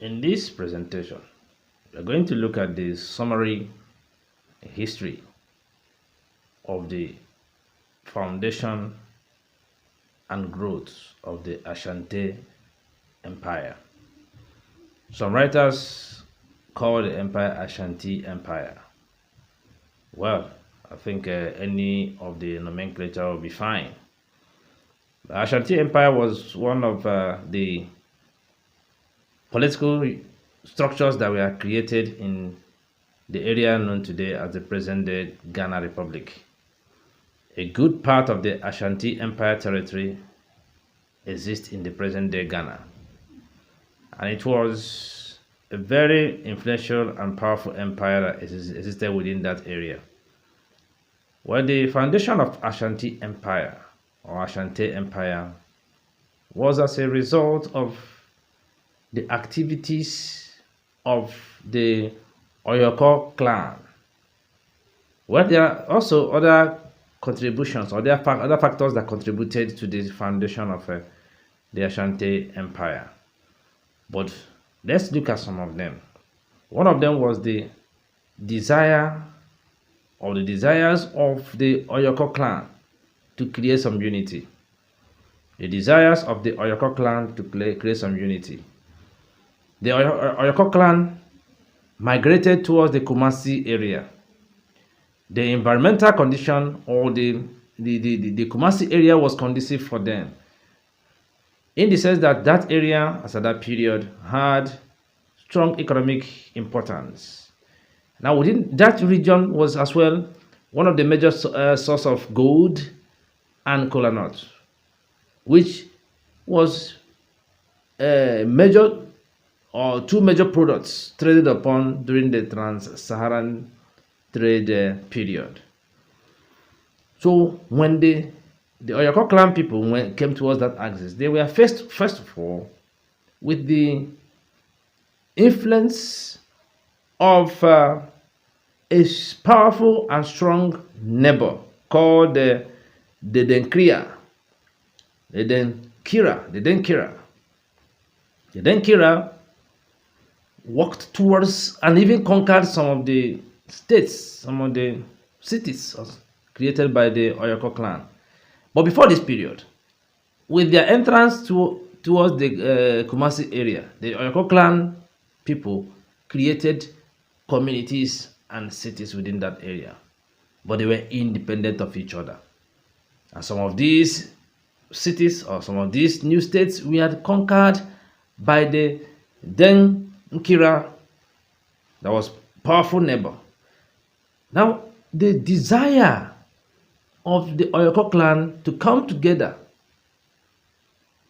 In this presentation, we're going to look at the summary history of the foundation and growth of the Ashanti Empire. Some writers call the empire Ashanti Empire. Well, I think any of the nomenclature will be fine. The Ashanti Empire was one of the political structures that were created in the area known today as the present-day Ghana Republic. A good part of the Ashanti Empire territory exists in the present-day Ghana, and it was a very influential and powerful empire that existed within that area. Well, the foundation of Ashanti Empire or Ashante Empire was as a result of the activities of the Oyoko clan. Well, there are also other contributions or other factors that contributed to the foundation of the Ashanti Empire. But let's look at some of them. One of them was the desire or the desires of the Oyoko clan to create some unity. The desires of the Oyoko clan to create some unity. The Oyoko clan migrated towards the Kumasi area. The environmental condition or the Kumasi area was conducive for them, in the sense that that area, as at that period, had strong economic importance. Now, within that region was as well one of the major source of gold and kola nut, which was a major or two major products traded upon during the trans-Saharan trade period. So when the Oyoko clan people came towards that axis, they were faced first of all with the influence of a powerful and strong neighbor called the Denkira. The Denkira walked towards and even conquered some of the states, some of the cities created by the Oyoko clan. But before this period, with their entrance towards the Kumasi area, the Oyoko clan people created communities and cities within that area, but they were independent of each other. And some of these cities or some of these new states were conquered by the Denkira, that was powerful neighbor. Now, the desire of the Oyoko clan to come together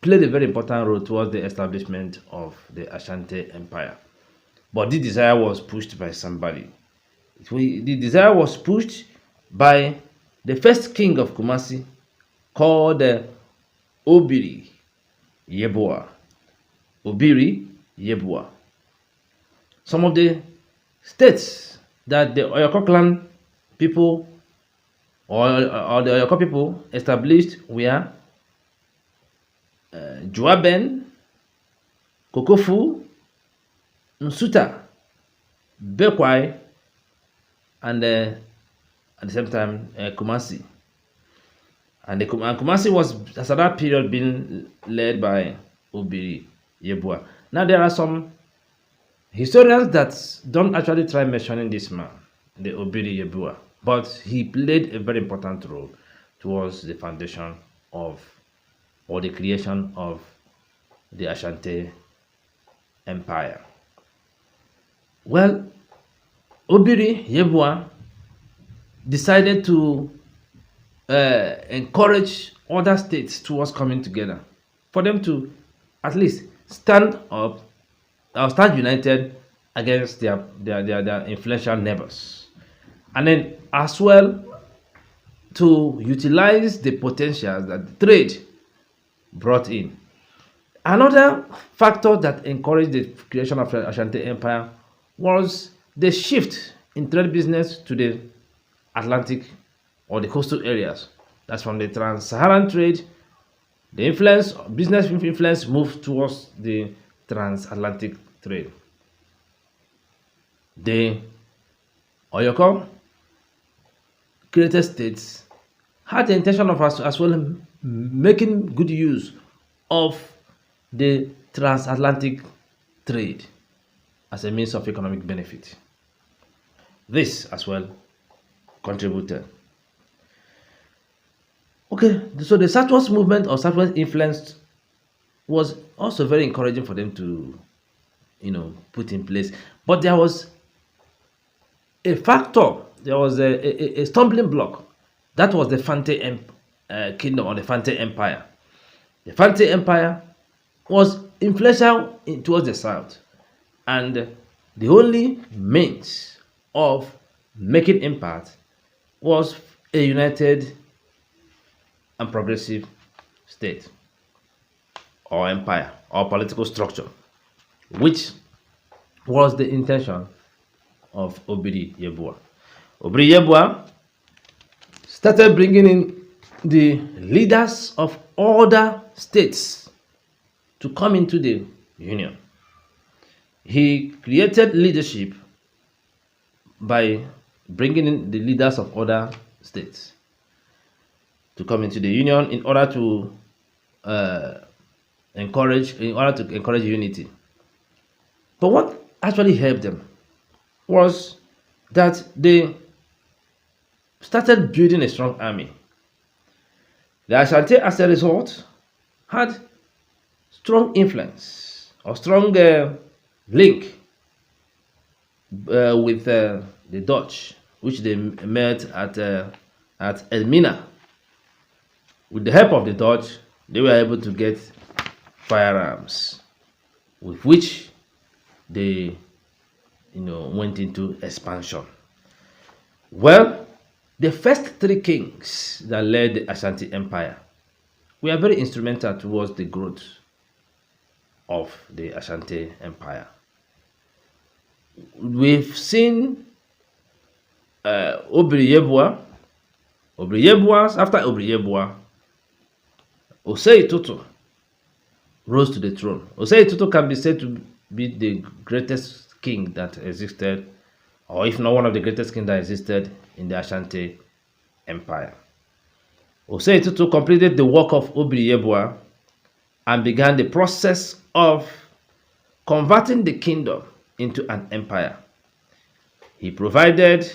played a very important role towards the establishment of the Ashanti Empire. But this desire was pushed by somebody. The desire was pushed by the first king of Kumasi, called Obiri Yeboah. Obiri Yeboah. Some of the states that the Oyoko clan people or the Oyoko people established were Juaben, Kokofu, Nsuta, Bekwai, and at the same time Kumasi. And Kumasi was, at that period, being led by Obiri Yeboah. Now, there are some historians that don't actually try mentioning this man, the Obiri Yeboah, but he played a very important role towards the foundation of, or the creation of, the Ashanti Empire. Well, Obiri Yeboah decided to encourage other states towards coming together, for them to at least stand up or stand united against their influential neighbors, and then as well to utilize the potentials that the trade brought in. Another factor that encouraged the creation of the Ashanti Empire was the shift in trade business to the Atlantic or the coastal areas. That's from the trans-Saharan trade. The business influence moved towards the transatlantic trade. The Oyoko created states had the intention of as well making good use of the transatlantic trade as a means of economic benefit. This as well contributed. Okay, so the Southwest movement or Southwest influence was also very encouraging for them to, put in place. But there was a factor, there was a stumbling block. That was the Fante kingdom or the Fante Empire. The Fante Empire was influential towards the south, and the only means of making impact was a united and progressive state or empire or political structure, which was the intention of Obiri Yebua. Obiri Yebua started bringing in the leaders of other states to come into the union. He created leadership by bringing in the leaders of other states to come into the union in order to encourage unity. But what actually helped them was that they started building a strong army. The Ashante, as a result, had strong influence or strong link with the Dutch, which they met at Elmina. With the help of the Dutch, they were able to get firearms, with which they, went into expansion. Well, the first three kings that led the Ashanti Empire were very instrumental towards the growth of the Ashanti Empire. We've seen Obiri Yebua. After Obiri Yebua, Osei Tutu rose to the throne. Osei Tutu can be said to be the greatest king that existed, or if not one of the greatest kings that existed in the Ashanti Empire. Osei Tutu completed the work of Obiri Yebua and began the process of converting the kingdom into an empire. He provided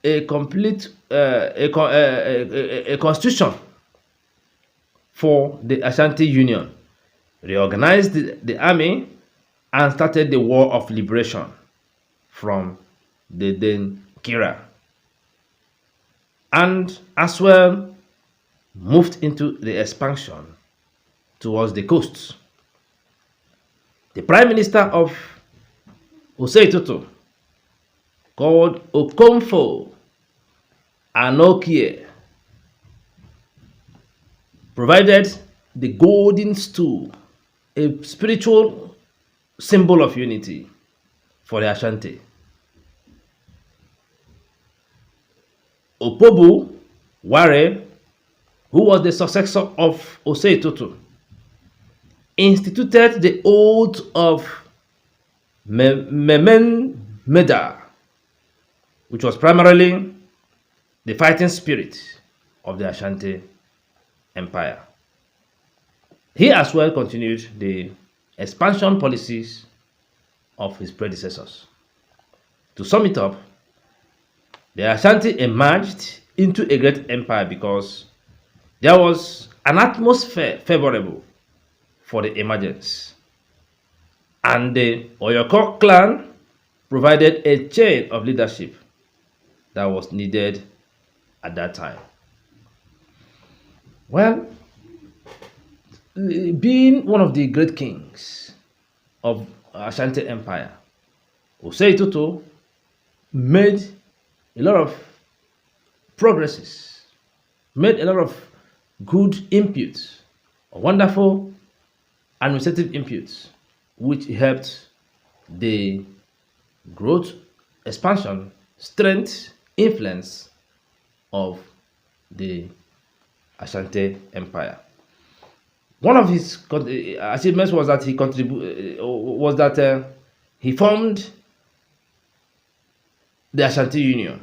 a complete a constitution for the Ashanti Union, reorganized the army, and started the war of liberation from the then Kira, and as well moved into the expansion towards the coasts. The prime minister of Osei Tutu, called Okomfo Anokie, provided the golden stool, a spiritual symbol of unity for the Ashante. Opobu Ware, who was the successor of Osei Tutu, instituted the oath of Memen Meda, which was primarily the fighting spirit of the Ashanti Empire. He as well continued the expansion policies of his predecessors. To sum it up, the Ashanti emerged into a great empire because there was an atmosphere favorable for the emergence, and the Oyoko clan provided a chain of leadership that was needed at that time. Well, being one of the great kings of Ashanti Empire, Osei Tutu made a lot of progresses, made a lot of good inputs, wonderful administrative inputs, which helped the growth, expansion, strength, influence of the Ashanti Empire. One of his achievements was that he formed the Ashanti Union.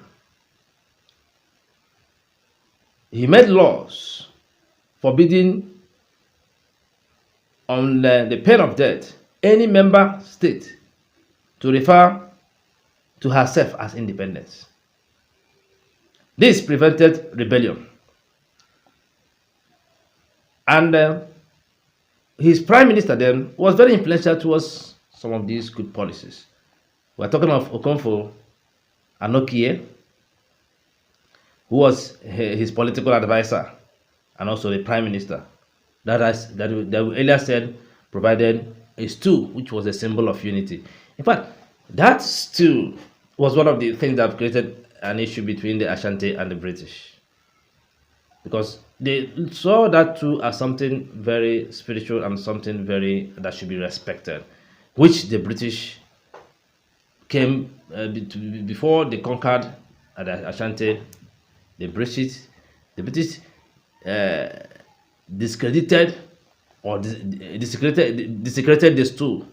He made laws forbidding, on the pain of death, any member state to refer to herself as independence. This prevented rebellion. And his prime minister then was very influential towards some of these good policies. We're talking of Okonfo Anokie, who was his political advisor and also the prime minister. That we earlier said provided a stool, which was a symbol of unity. In fact, that stool was one of the things that created an issue between the Ashante and the British, because they saw that too as something very spiritual and something that should be respected, which the British came before they conquered Ashante. The British discredited or desecrated the stool,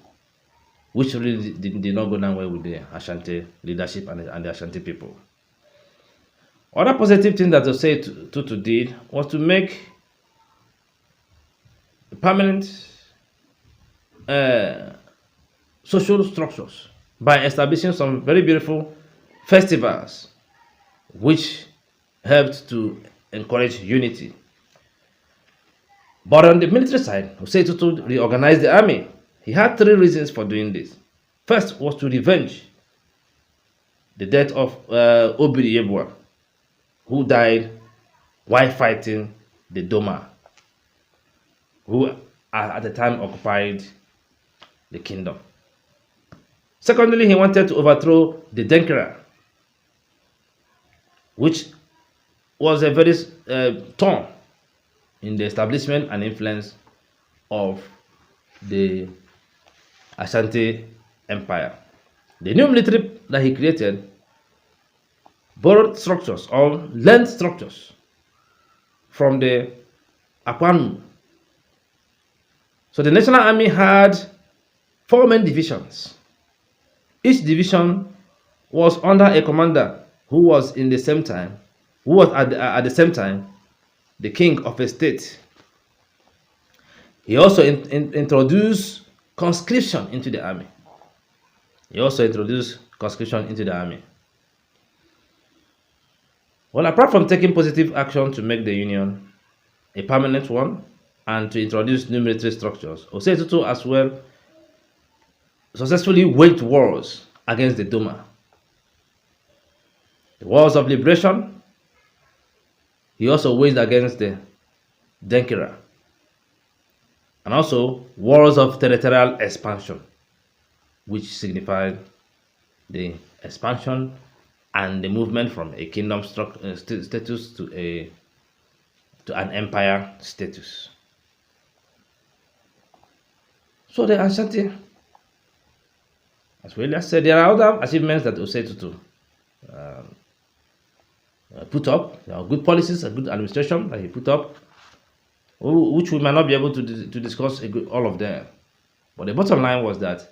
which really did not go down well with the Ashante leadership and the Ashanti people. Other positive thing that Osei Tutu did was to make permanent social structures by establishing some very beautiful festivals, which helped to encourage unity. But on the military side, Osei Tutu reorganized the army. He had 3 reasons for doing this. First was to revenge the death of Obiri Yebua, who died while fighting the Doma, who at the time occupied the kingdom. Secondly, he wanted to overthrow the Denkera, which was a very thorn in the establishment and influence of the Ashanti Empire. The new military that he created borrowed structures or learned structures from the Akwanu. So the National Army had 4 main divisions. Each division was under a commander who was at the same time the king of a state. He also introduced conscription into the army. Well, apart from taking positive action to make the union a permanent one and to introduce new military structures, Osei Tutu as well successfully waged wars against the Doma. The wars of liberation, he also waged against the Denkera, and also wars of territorial expansion, which signified the expansion and the movement from a kingdom status to an empire status. So the Ashanti, as well as said, there are other achievements that Osei Tutu put up. There are good policies and good administration that he put up, which we might not be able to discuss all of them. But the bottom line was that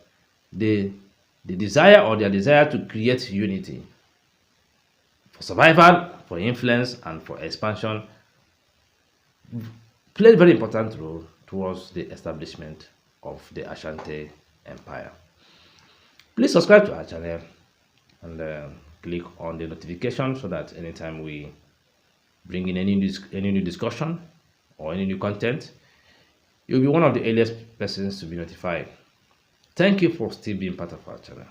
their desire to create unity for survival, for influence, and for expansion played a very important role towards the establishment of the Ashanti Empire. Please subscribe to our channel and click on the notification so that anytime we bring in any new discussion or any new content, you'll be one of the earliest persons to be notified. Thank you for still being part of our channel.